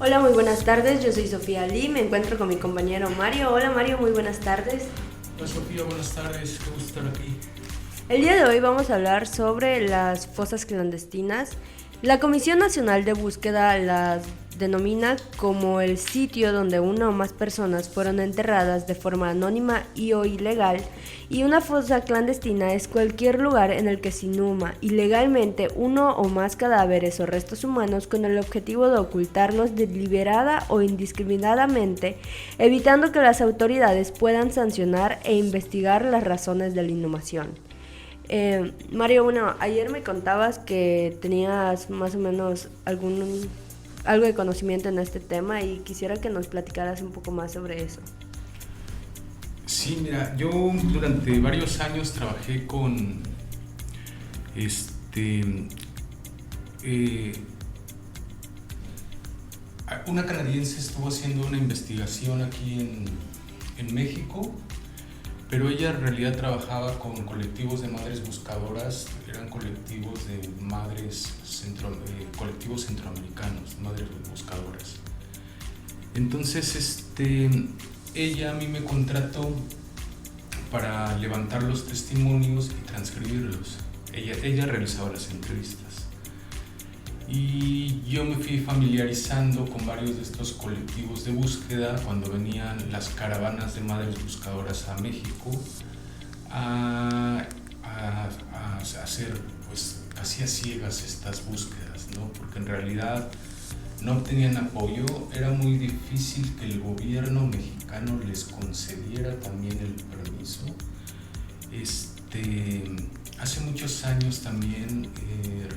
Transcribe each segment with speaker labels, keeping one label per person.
Speaker 1: Hola, muy buenas tardes. Yo soy Sofía Lee. Me encuentro con mi compañero Mario. Hola, Mario, muy buenas tardes.
Speaker 2: Hola Sofía, buenas tardes, qué gusto estar aquí.
Speaker 1: El día de hoy vamos a hablar sobre las fosas clandestinas. La Comisión Nacional de Búsqueda las denomina como el sitio donde una o más personas fueron enterradas de forma anónima y o ilegal, y una fosa clandestina es cualquier lugar en el que se inhuma ilegalmente uno o más cadáveres o restos humanos con el objetivo de ocultarlos deliberada o indiscriminadamente, evitando que las autoridades puedan sancionar e investigar las razones de la inhumación. Mario, bueno, ayer me contabas que tenías más o menos algo de conocimiento en este tema y quisiera que nos platicaras un poco más sobre eso.
Speaker 2: Sí, mira, yo durante varios años trabajé con este eh, una canadiense estuvo haciendo una investigación aquí en México, pero ella en realidad trabajaba con colectivos de madres buscadoras, eran colectivos de colectivos centroamericanos, madres buscadoras. Entonces, ella a mí me contrató para levantar los testimonios y transcribirlos. Ella realizaba las entrevistas. Y yo me fui familiarizando con varios de estos colectivos de búsqueda cuando venían las caravanas de madres buscadoras a México a hacer pues casi a ciegas estas búsquedas, ¿no? Porque en realidad no obtenían apoyo, era muy difícil que el gobierno mexicano les concediera también el permiso. Hace muchos años también,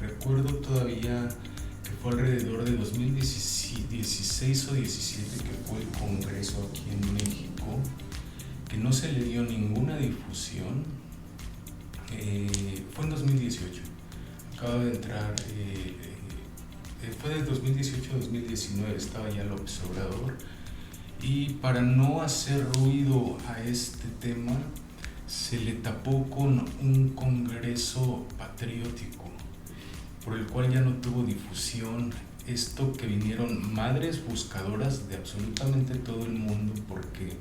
Speaker 2: recuerdo todavía que fue alrededor de 2016 o 17 que fue el Congreso aquí en México, que no se le dio ninguna difusión. Fue en 2018, acaba de entrar, fue de 2018 a 2019, estaba ya López Obrador, y para no hacer ruido a este tema, se le tapó con un congreso patriótico, por el cual ya no tuvo difusión. Esto que vinieron madres buscadoras de absolutamente todo el mundo, porque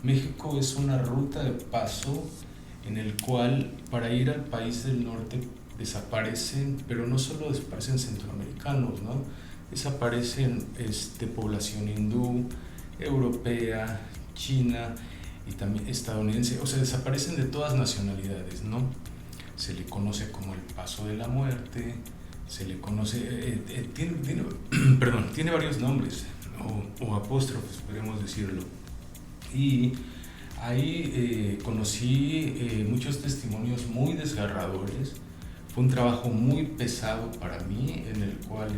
Speaker 2: México es una ruta de paso en el cual para ir al país del norte desaparecen, pero no solo desaparecen centroamericanos, ¿no? Desaparecen población hindú, europea, china y también estadounidense, o sea, desaparecen de todas nacionalidades, ¿no? Se le conoce como el paso de la muerte, se le conoce, tiene varios nombres o apóstrofes, podemos decirlo. Y ahí conocí muchos testimonios muy desgarradores. Fue un trabajo muy pesado para mí, en el cual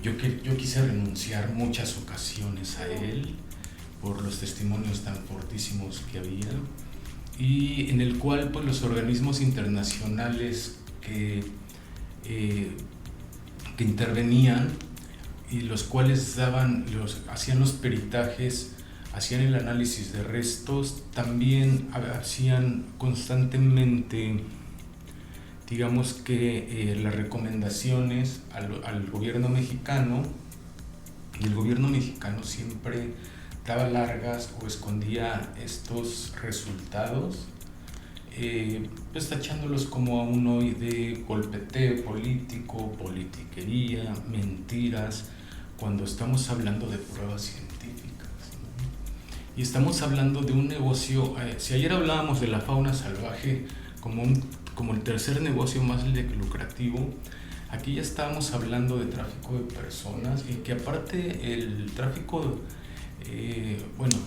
Speaker 2: yo quise renunciar muchas ocasiones a él por los testimonios tan fortísimos que había, y en el cual pues los organismos internacionales que intervenían y los cuales hacían los peritajes, hacían el análisis de restos, también hacían constantemente, digamos que las recomendaciones al gobierno mexicano, y el gobierno mexicano siempre daba largas o escondía estos resultados, pues tachándolos como aún hoy de golpeteo político, politiquería, mentiras, cuando estamos hablando de pruebas científicas, ¿no? Y estamos hablando de un negocio, si ayer hablábamos de la fauna salvaje como el tercer negocio más lucrativo, aquí ya estábamos hablando de tráfico de personas, y que aparte el tráfico, bueno,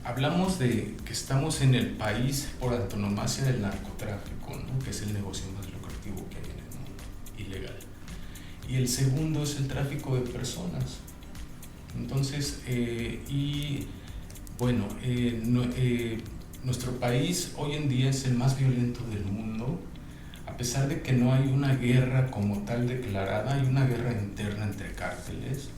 Speaker 2: hablamos de que estamos en el país por antonomasia del narcotráfico, ¿no? Que es el negocio más lucrativo que hay en el mundo, ilegal. Y el segundo es el tráfico de personas. Entonces, bueno, nuestro país hoy en día es el más violento del mundo, a pesar de que no hay una guerra como tal declarada, hay una guerra interna entre cárteles.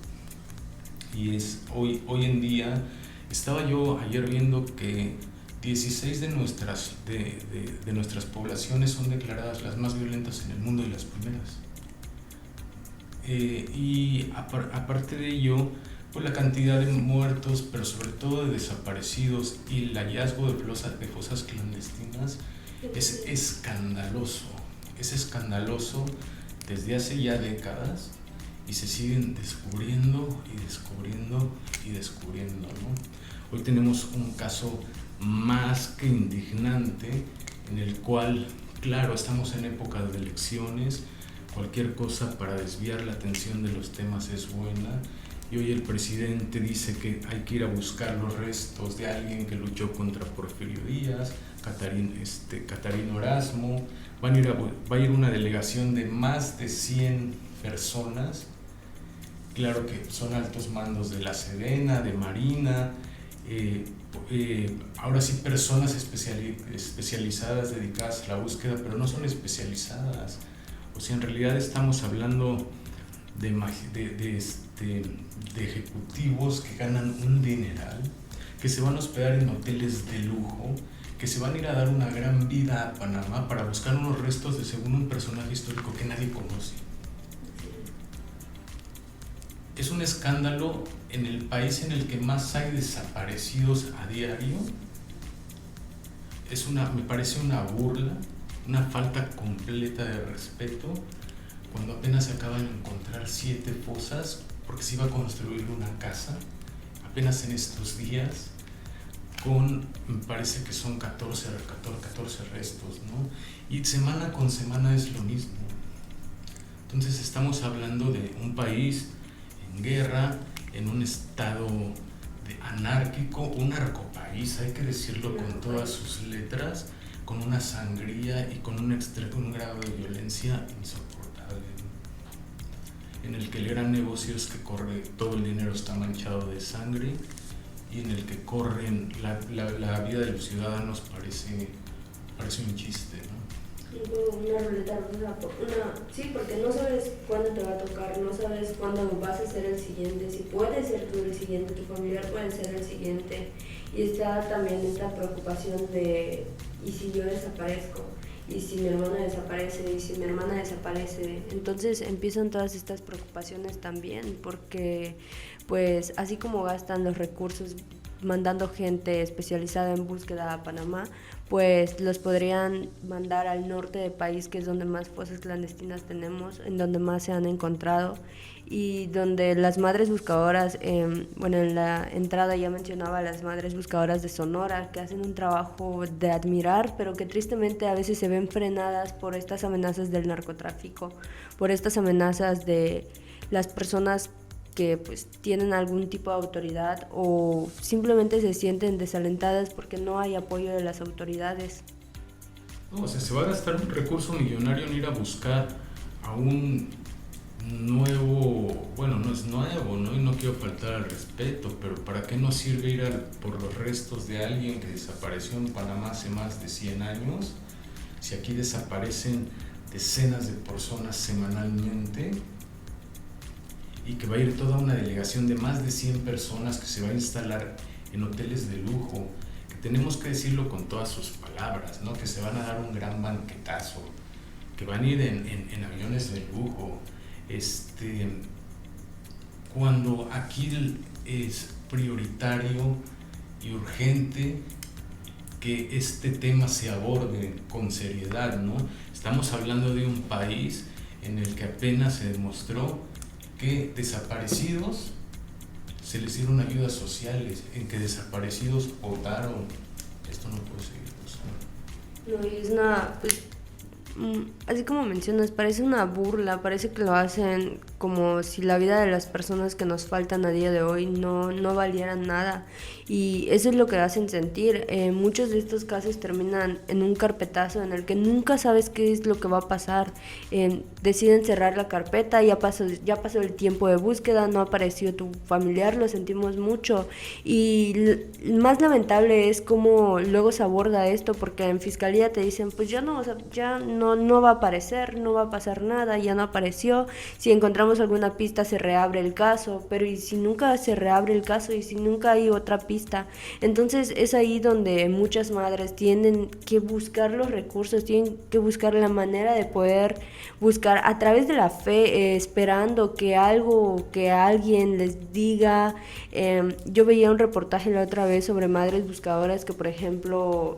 Speaker 2: Y hoy en día, estaba yo ayer viendo que 16 de nuestras poblaciones son declaradas las más violentas en el mundo y las primeras. Y aparte de ello, pues la cantidad de muertos, pero sobre todo de desaparecidos y el hallazgo de fosas clandestinas es escandaloso. Es escandaloso desde hace ya décadas y se siguen descubriendo y descubriendo y descubriendo, ¿no? Hoy tenemos un caso más que indignante en el cual, claro, estamos en época de elecciones, cualquier cosa para desviar la atención de los temas es buena, y hoy el presidente dice que hay que ir a buscar los restos de alguien que luchó contra Porfirio Díaz, Catarino Erasmo. Va a ir una delegación de más de 100 personas, claro que son altos mandos de la Sedena, de Marina, ahora sí personas especializadas dedicadas a la búsqueda, pero no son especializadas. O sea, en realidad estamos hablando de ejecutivos que ganan un dineral, que se van a hospedar en hoteles de lujo, que se van a ir a dar una gran vida a Panamá para buscar unos restos de según un personaje histórico que nadie conoce. Es un escándalo en el país en el que más hay desaparecidos a diario. Me parece una burla, una falta completa de respeto, cuando apenas se acaban de encontrar 7 fosas porque se iba a construir una casa apenas en estos días, me parece que son 14 restos, ¿no? Y semana con semana es lo mismo. Entonces estamos hablando de un país en guerra, en un estado anárquico, un narcopaís, hay que decirlo con todas sus letras, con una sangría y con un grado de violencia insoportable, ¿no? En el que el gran negocio es que todo el dinero está manchado de sangre, y en el que corren la vida de los ciudadanos parece un chiste, ¿no?
Speaker 1: Una ruleta rusa, sí, porque no sabes cuándo te va a tocar, no sabes cuándo vas a ser el siguiente, si puedes ser tú el siguiente, tu familiar puede ser el siguiente, y está también esta preocupación de, ¿y si yo desaparezco? ¿Y si mi hermana desaparece? ¿Y si mi hermana desaparece? Entonces empiezan todas estas preocupaciones también, porque pues así como gastan los recursos mandando gente especializada en búsqueda a Panamá, pues los podrían mandar al norte del país, que es donde más fosas clandestinas tenemos, en donde más se han encontrado, y donde las madres buscadoras, en la entrada ya mencionaba a las madres buscadoras de Sonora, que hacen un trabajo de admirar, pero que tristemente a veces se ven frenadas por estas amenazas del narcotráfico, por estas amenazas de las personas que pues tienen algún tipo de autoridad, o simplemente se sienten desalentadas porque no hay apoyo de las autoridades.
Speaker 2: No, o sea, se va a gastar un recurso millonario en ir a buscar a un nuevo, bueno, no es nuevo, ¿no? Y no quiero faltar al respeto, pero ¿para qué nos sirve ir por los restos de alguien que desapareció en Panamá hace más de 100 años, si aquí desaparecen decenas de personas semanalmente? Y que va a ir toda una delegación de más de 100 personas que se va a instalar en hoteles de lujo, que tenemos que decirlo con todas sus palabras, ¿no? Que se van a dar un gran banquetazo, que van a ir en aviones de lujo, cuando aquí es prioritario y urgente que este tema se aborde con seriedad, ¿no? Estamos hablando de un país en el que apenas se demostró que desaparecidos se les dieron ayudas sociales, en que desaparecidos votaron. Esto no puede seguir pasando.
Speaker 1: No, y es una, pues, así como mencionas, parece una burla, parece que lo hacen como si la vida de las personas que nos faltan a día de hoy no valieran nada, y eso es lo que hacen sentir. Muchos de estos casos terminan en un carpetazo en el que nunca sabes qué es lo que va a pasar. Deciden cerrar la carpeta, ya pasó el tiempo de búsqueda, no apareció tu familiar, lo sentimos mucho, y más lamentable es cómo luego se aborda esto, porque en fiscalía te dicen, pues ya no no va a aparecer, no va a pasar nada, ya no apareció, si encontramos alguna pista se reabre el caso, pero ¿y si nunca se reabre el caso y si nunca hay otra pista? Entonces es ahí donde muchas madres tienen que buscar los recursos, tienen que buscar la manera de poder buscar a través de la fe, esperando que algo, que alguien les diga. Yo veía un reportaje la otra vez sobre madres buscadoras que, por ejemplo,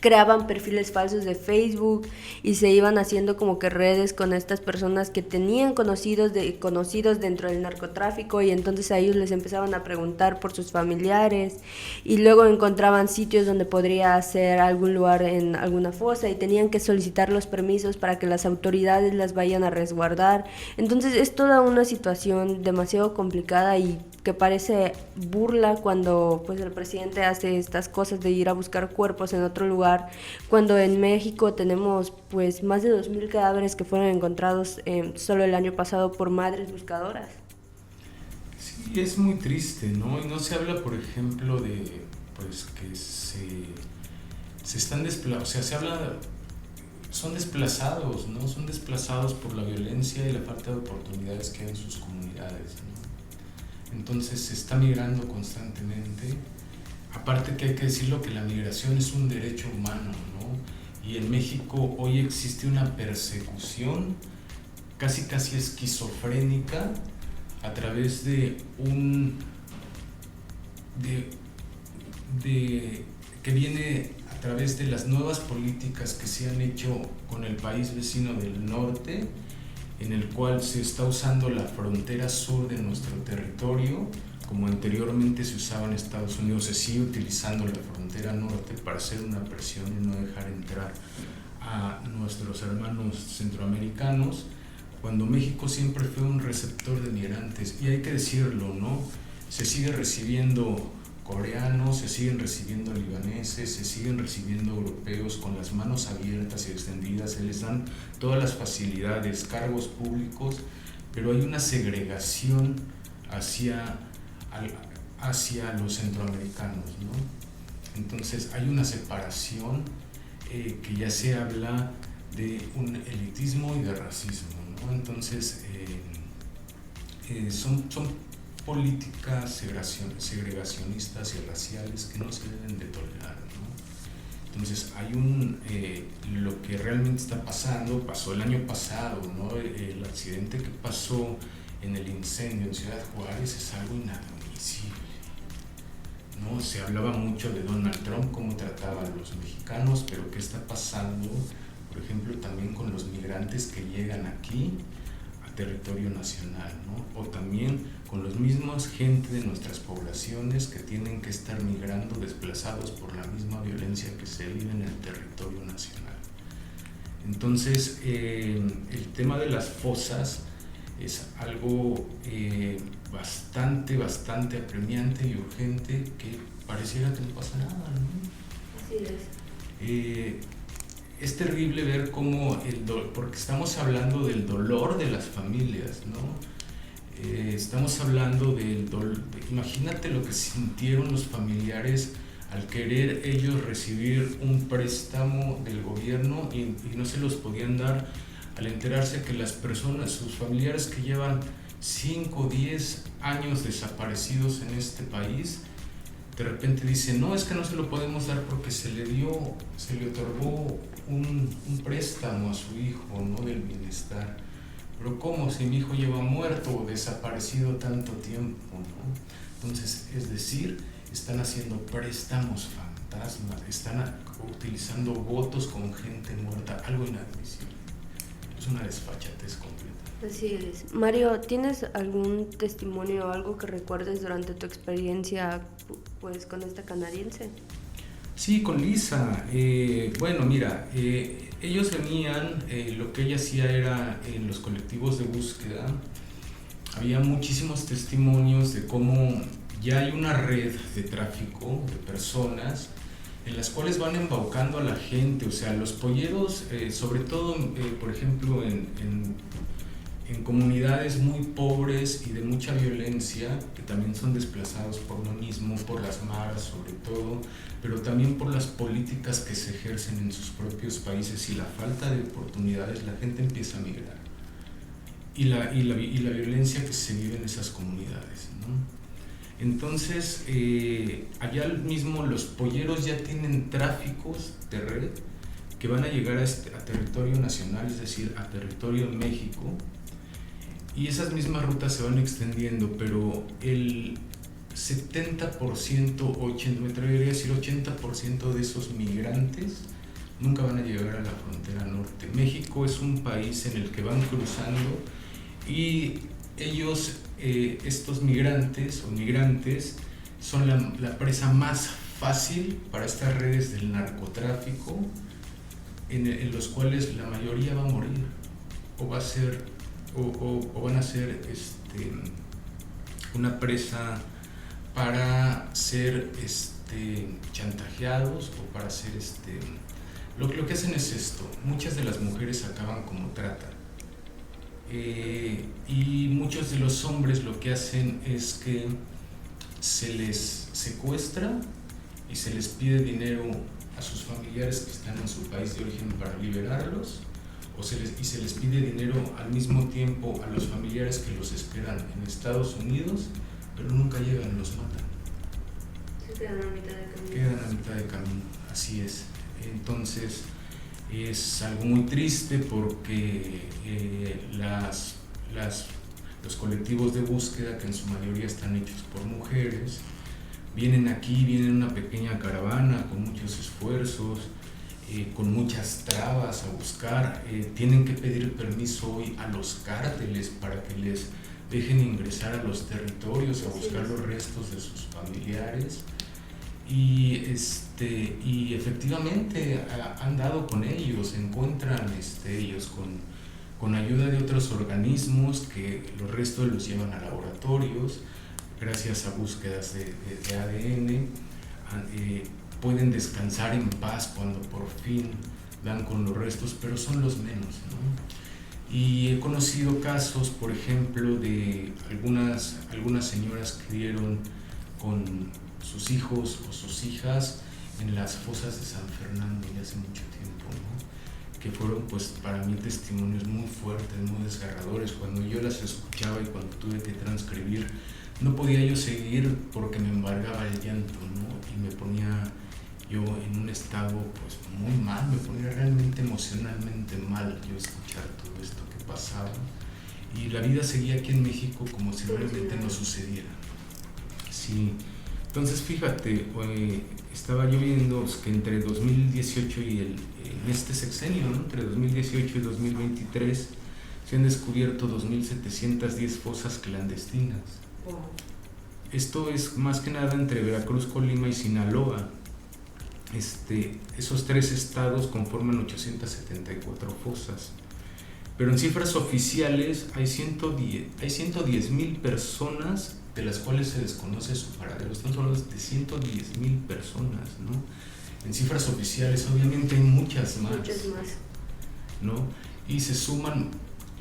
Speaker 1: creaban perfiles falsos de Facebook y se iban haciendo como que redes con estas personas que tenían conocidos dentro del narcotráfico, y entonces a ellos les empezaban a preguntar por sus familiares y luego encontraban sitios donde podría ser algún lugar en alguna fosa y tenían que solicitar los permisos para que las autoridades las vayan a resguardar. Entonces es toda una situación demasiado complicada y que parece burla cuando pues el presidente hace estas cosas de ir a buscar cuerpos en otro lugar, cuando en México tenemos pues más de 2,000 cadáveres que fueron encontrados solo el año pasado por madres buscadoras.
Speaker 2: Sí, es muy triste, ¿no? Y no se habla, por ejemplo, de pues que se están desplazando, o sea, se habla, son desplazados, ¿no? Son desplazados por la violencia y la falta de oportunidades que hay en sus comunidades, ¿no? Entonces se está migrando constantemente. Aparte que hay que decirlo que la migración es un derecho humano, ¿no? Y en México hoy existe una persecución casi esquizofrénica a través de que viene a través de las nuevas políticas que se han hecho con el país vecino del norte, en el cual se está usando la frontera sur de nuestro territorio, como anteriormente se usaba en Estados Unidos, se sigue utilizando la frontera norte para hacer una presión y no dejar entrar a nuestros hermanos centroamericanos, cuando México siempre fue un receptor de migrantes. Y hay que decirlo, ¿no? Se sigue recibiendo coreanos, se siguen recibiendo libaneses, se siguen recibiendo europeos con las manos abiertas y extendidas, se les dan todas las facilidades, cargos públicos, pero hay una segregación hacia los centroamericanos, ¿no? Entonces hay una separación que ya se habla de un elitismo y de racismo, ¿no? Entonces son políticas segregacionistas y raciales que no se deben de tolerar, ¿no? Entonces hay lo que realmente está pasando, pasó el año pasado, ¿no? El accidente que pasó en el incendio en Ciudad Juárez es algo inadmisible, ¿no? Se hablaba mucho de Donald Trump, cómo trataba a los mexicanos, pero ¿qué está pasando, por ejemplo, también con los migrantes que llegan aquí a territorio nacional, ¿no? O también con los mismos gente de nuestras poblaciones que tienen que estar migrando desplazados por la misma violencia que se vive en el territorio nacional. Entonces, el tema de las fosas es algo bastante apremiante y urgente que pareciera que no pasa nada, ¿no?
Speaker 1: Así es.
Speaker 2: Es terrible ver cómo porque estamos hablando del dolor de las familias, ¿no? Estamos hablando del dolor. Imagínate lo que sintieron los familiares al querer ellos recibir un préstamo del gobierno y no se los podían dar, al enterarse que las personas, sus familiares que llevan 5 o 10 años desaparecidos en este país, de repente dicen, no, es que no se lo podemos dar porque se le otorgó un préstamo a su hijo, ¿no? Del bienestar. Pero ¿cómo? Si mi hijo lleva muerto o desaparecido tanto tiempo, ¿no? Entonces, es decir, están haciendo préstamos fantasmas, están utilizando votos con gente muerta, algo inadmisible. Es una desfachatez completa.
Speaker 1: Así es. Mario, ¿tienes algún testimonio o algo que recuerdes durante tu experiencia pues con esta canadiense?
Speaker 2: Sí, con Lisa. Bueno, mira, ellos venían, lo que ella hacía era en los colectivos de búsqueda, había muchísimos testimonios de cómo ya hay una red de tráfico de personas en las cuales van embaucando a la gente, o sea, los polleros, sobre todo, por ejemplo, en comunidades muy pobres y de mucha violencia, que también son desplazados por lo mismo, por las maras sobre todo, pero también por las políticas que se ejercen en sus propios países y la falta de oportunidades, la gente empieza a migrar. Y la violencia que se vive en esas comunidades, ¿no? Entonces, allá mismo los polleros ya tienen tráficos de red que van a llegar a territorio nacional, es decir, a territorio de México, y esas mismas rutas se van extendiendo, pero el 70%, me atrevería a decir 80% de esos migrantes nunca van a llegar a la frontera norte. México es un país en el que van cruzando y ellos, estos migrantes o migrantes, son la presa más fácil para estas redes del narcotráfico, en los cuales la mayoría va a morir o va a ser o van a ser una presa para ser chantajeados o para ser lo que hacen es esto: muchas de las mujeres acaban como trata, y muchos de los hombres lo que hacen es que se les secuestra y se les pide dinero a sus familiares que están en su país de origen para liberarlos, y se les pide dinero al mismo tiempo a los familiares que los esperan en Estados Unidos, pero nunca llegan, los matan.
Speaker 1: Se quedan a mitad de camino.
Speaker 2: Quedan a mitad de camino, así es. Entonces es algo muy triste porque los colectivos de búsqueda, que en su mayoría están hechos por mujeres, vienen en una pequeña caravana con muchos esfuerzos, con muchas trabas a buscar, tienen que pedir permiso hoy a los cárteles para que les dejen ingresar a los territorios a buscar los restos de sus familiares, y efectivamente han dado con ellos, se encuentran ellos con ayuda de otros organismos que los restos los llevan a laboratorios, gracias a búsquedas de ADN, pueden descansar en paz cuando por fin dan con los restos, pero son los menos, ¿no? Y he conocido casos, por ejemplo, de algunas señoras que dieron con sus hijos o sus hijas en las fosas de San Fernando ya hace mucho tiempo, ¿no? Que fueron, pues, para mí testimonios muy fuertes, muy desgarradores. Cuando yo las escuchaba y cuando tuve que transcribir, no podía yo seguir porque me embargaba el llanto, ¿no? Y me ponía yo en un estado, pues, muy mal, me ponía realmente emocionalmente mal yo escuchar todo esto que pasaba, y la vida seguía aquí en México como si realmente no sucediera. Sí. Entonces, fíjate, estaba yo viendo que entre 2018 en este sexenio, ¿no? Entre 2018 y 2023 se han descubierto 2.710 fosas clandestinas.
Speaker 1: Wow.
Speaker 2: Esto es más que nada entre Veracruz, Colima y Sinaloa. Esos tres estados conforman 874 fosas, pero en cifras oficiales hay 110,000 personas de las cuales se desconoce su paradero. Estamos hablando de 110,000 personas, ¿no? En cifras oficiales obviamente hay muchas más, ¿no? Y se suman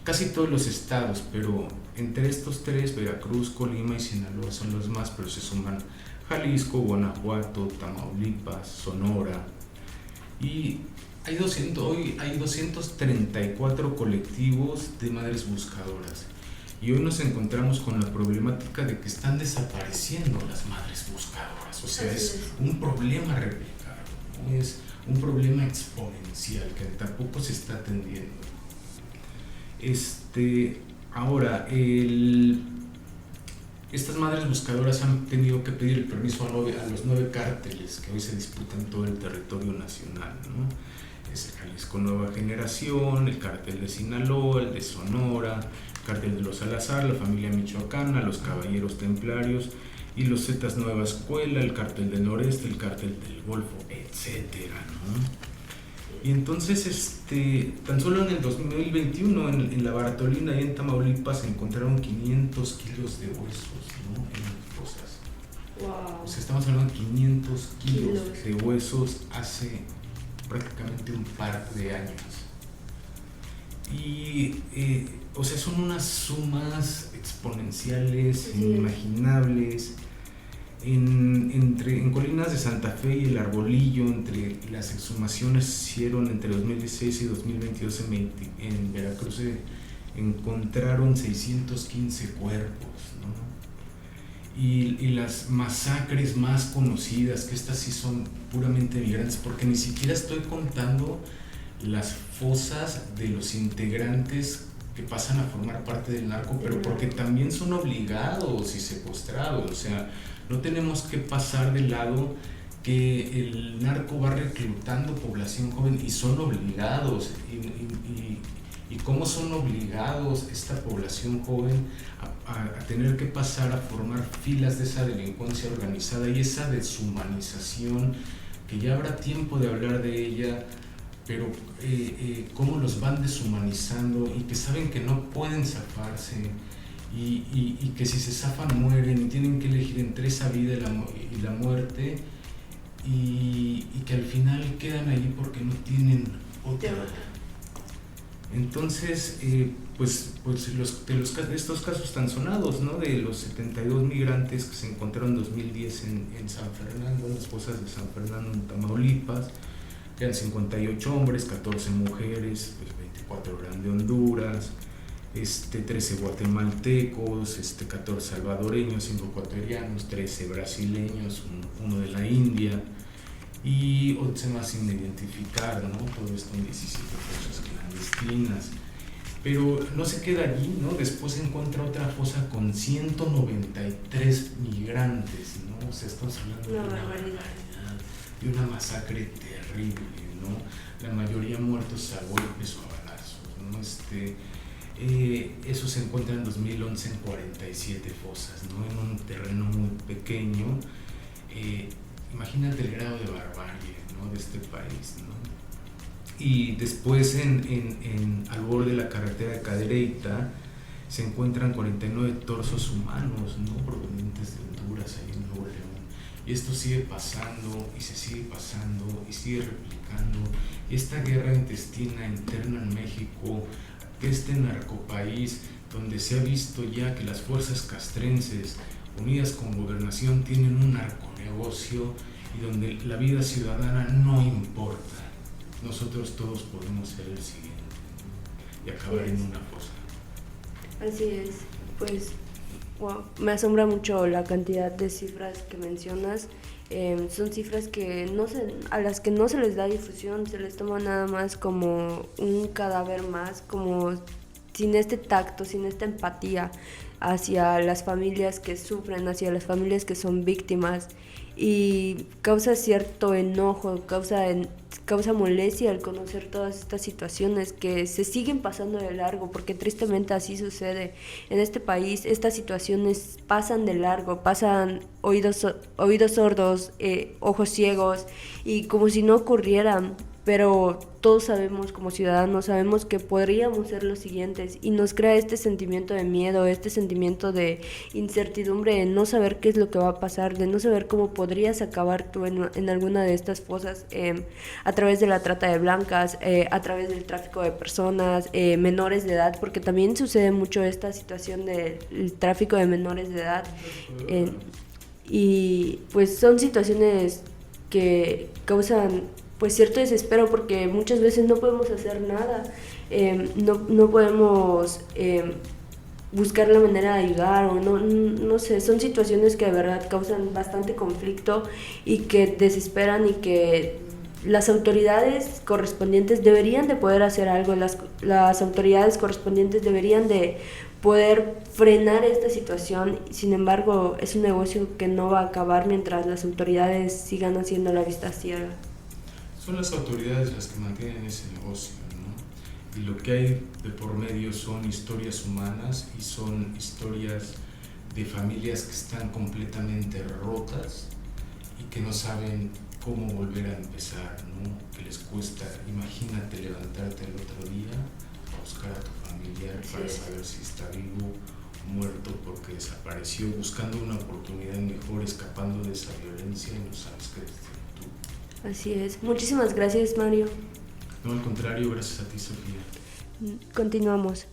Speaker 2: casi todos los estados, pero entre estos tres, Veracruz, Colima y Sinaloa son los más, pero se suman Jalisco, Guanajuato, Tamaulipas, Sonora, y hoy hay 234 colectivos de madres buscadoras, y hoy nos encontramos con la problemática de que están desapareciendo las madres buscadoras. O sea, es un problema replicado, ¿no? Es un problema exponencial que tampoco se está atendiendo. Ahora, estas madres buscadoras han tenido que pedir el permiso a los 9 cárteles que hoy se disputan todo el territorio nacional, ¿no? Es el Jalisco Nueva Generación, el cártel de Sinaloa, el de Sonora, el cártel de los Salazar, la familia michoacana, los Caballeros Templarios y los Zetas Nueva Escuela, el cártel del Noreste, el cártel del Golfo, etcétera, ¿no? Y entonces, tan solo en el 2021, en la Bartolina y en Tamaulipas, se encontraron 500 kilos de huesos, ¿no? En las fosas.
Speaker 1: Wow.
Speaker 2: O sea, estamos hablando de 500 kilos de huesos hace prácticamente un par de años. Y, o sea, son unas sumas exponenciales, inimaginables. En Colinas de Santa Fe y el Arbolillo, entre las exhumaciones se hicieron entre 2016 y 2022 en Veracruz, se encontraron 615 cuerpos, ¿no? Y las masacres más conocidas, que estas sí son puramente migrantes, porque ni siquiera estoy contando las fosas de los integrantes que pasan a formar parte del narco, pero porque también son obligados y secuestrados. O sea, no tenemos que pasar de lado que el narco va reclutando población joven y son obligados. Y cómo son obligados esta población joven a tener que pasar a formar filas de esa delincuencia organizada y esa deshumanización, que ya habrá tiempo de hablar de ella, pero cómo los van deshumanizando y que saben que no pueden zafarse y que si se zafan mueren y tienen que elegir entre esa vida y la muerte y que al final quedan ahí porque no tienen otra. Entonces, estos casos tan sonados, ¿no? De los 72 migrantes que se encontraron en 2010 en San Fernando, en las fosas de San Fernando, en Tamaulipas, que eran 58 hombres, 14 mujeres, pues 24 eran de Honduras, 13 guatemaltecos, 14 salvadoreños, 5 ecuatorianos, 13 brasileños, uno de la India y 11 más sin identificar, ¿no? Todo esto en 17 fosas clandestinas. Pero no se queda allí, ¿no? Después se encuentra otra fosa con 193 migrantes, ¿no? O sea, estamos hablando de una barbaridad, de una masacre terrible, ¿no? La mayoría muertos a golpes o a balazos, ¿no? Eso se encuentra en 2011 en 47 fosas, ¿no? En un terreno muy pequeño. Imagínate el grado de barbarie, ¿no? De este país, ¿no? Y después al borde de la carretera de Cadereyta se encuentran 49 torsos humanos, ¿no? Provenientes de Honduras, ahí en Nuevo León. Y esto sigue pasando y se sigue pasando y sigue replicando. Y esta guerra intestina interna en México, que este narcopaís donde se ha visto ya que las fuerzas castrenses unidas con gobernación tienen un narconegocio y donde la vida ciudadana no importa. Nosotros todos podemos ser el siguiente y acabar en una fosa.
Speaker 1: Así es, pues wow, me asombra mucho la cantidad de cifras que mencionas. Son cifras que a las que no se les da difusión, se les toma nada más como un cadáver más, como sin este tacto, sin esta empatía hacia las familias que sufren, hacia las familias que son víctimas, y causa cierto enojo, causa molestia al conocer todas estas situaciones que se siguen pasando de largo, porque tristemente así sucede en este país. Estas situaciones pasan de largo, pasan oídos sordos, ojos ciegos, y como si no ocurrieran. Pero todos sabemos, como ciudadanos, sabemos que podríamos ser los siguientes, y nos crea este sentimiento de miedo, este sentimiento de incertidumbre, de no saber qué es lo que va a pasar, de no saber cómo podrías acabar tú en alguna de estas fosas, a través de la trata de blancas, a través del tráfico de personas, menores de edad, porque también sucede mucho esta situación del tráfico de menores de edad, y pues son situaciones que causan pues cierto desespero, porque muchas veces no podemos hacer nada, no podemos buscar la manera de ayudar, o no sé, son situaciones que de verdad causan bastante conflicto y que desesperan, y que las autoridades correspondientes deberían de poder hacer algo. Las autoridades correspondientes deberían de poder frenar esta situación. Sin embargo, es un negocio que no va a acabar mientras las autoridades sigan haciendo la vista ciega.
Speaker 2: Son las autoridades las que mantienen ese negocio, ¿no? Y lo que hay de por medio son historias humanas y son historias de familias que están completamente rotas y que no saben cómo volver a empezar, ¿no? Que les cuesta. Imagínate levantarte el otro día a buscar a tu familiar para saber si está vivo o muerto porque desapareció, buscando una oportunidad mejor, escapando de esa violencia, y no sabes qué es.
Speaker 1: Así es. Muchísimas gracias, Mario.
Speaker 2: No, al contrario, gracias a ti, Sofía.
Speaker 1: Continuamos.